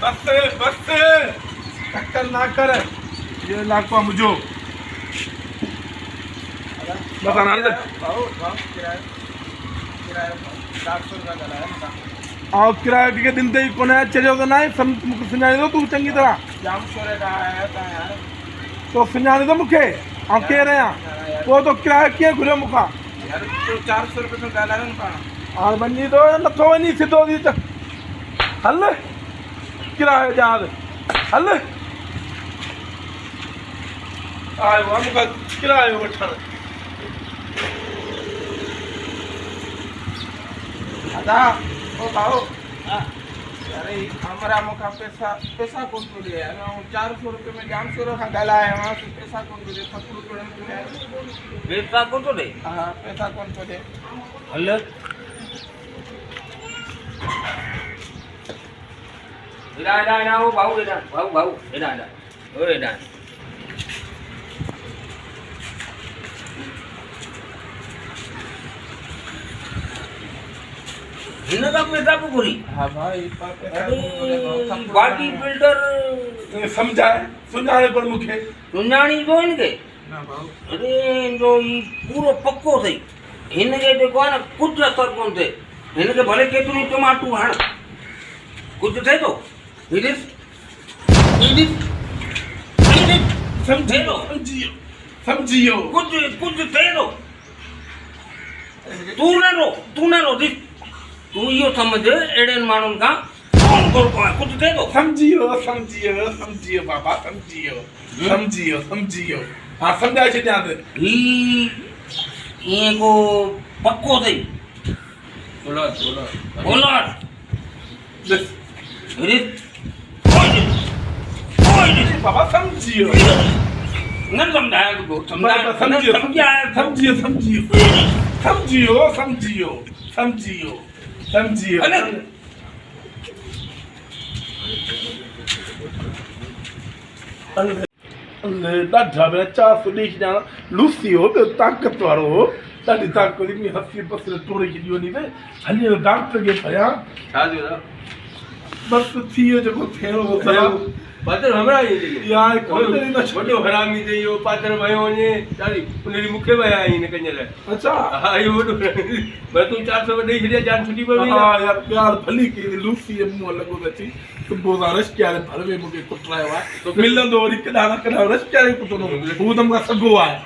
बस बस टक्कर ना कर ये लाखवा मुझो बता ना दे भाऊ भाऊ किराया किराया 400 रुपया गला है आओ किराए के दिन ते कोने चलियो तो ना सुञाणी दो तू चंगी तरह जाम छोरे का आया था यार तो सुञाणी दो मुखे आ के रहा वो तो किराया के घुरे मुखा यार तो 400 रुपये तो गला है ना हां बन्नी तो नथो वनी सिधो दी हल किराए याद हल आए वो मुखा किराए वठण दादा ओ भाऊ अरे हमारा मुखा पैसा पैसा कौन तो ले यार 400 रुपये में जाम छोरे का गला है वहाँ से पैसा कौन तो दे पकड़ू तो हम पैसा कौन तो दे हाँ पैसा कौन तो दे हल इधर ना वो भाऊ इधर भाऊ इधर ओ इधर इनका पैसा पुरी हाँ भाई बॉडी बिल्डर समझाए सुञाणे पर मुखे सुञाणी जो इनके ना भाऊ अरे जो ई पूरो पक्को थई इनके देखो ना कुछ असर कोन थे इनके भले केतरी टमाटू हण कुछ थे तो इदिस समझियो समझियो कुछ थे तो तू ना रो दिस तू यो समझ एड़े मानुन का कौन को कुछ थे तो समझियो बाबा समझियो हाँ समझाए छे ध्यान दे ये को पक्को थई बोलो बस बाबा समझियो न समझाया तो समझियो अरे ॾाढा भेण 400 ॾेई छॾियां लूसियो ॿियो ताक़त वारो ॾाढी ताक़त में हसी बसर तोड़े छॾी वञी त हली डॉक्टर खे भरियां छा थियो बसि थी वियो जेको थियणो हो सलाह पात्र हमरा ही थी यार कोई न वॾो हरामी थी वियो पात्र वयो वञे ॾाढी उनजी मूंखे विया आहिनि कंहिंजे लाइ अच्छा हा इहो वॾो पर तूं 400 ॾेई छॾिया जान छुटी पई वई हाँ यार प्यार भली की लूसी जे मुंहुं लॻो त अची सुबुह सां रश करे भर में मूंखे कुटायो आहे मिलंदो वरी कॾहिं न कॾहिं रश करे कुटंदो हू त मूंखां सॻो आहे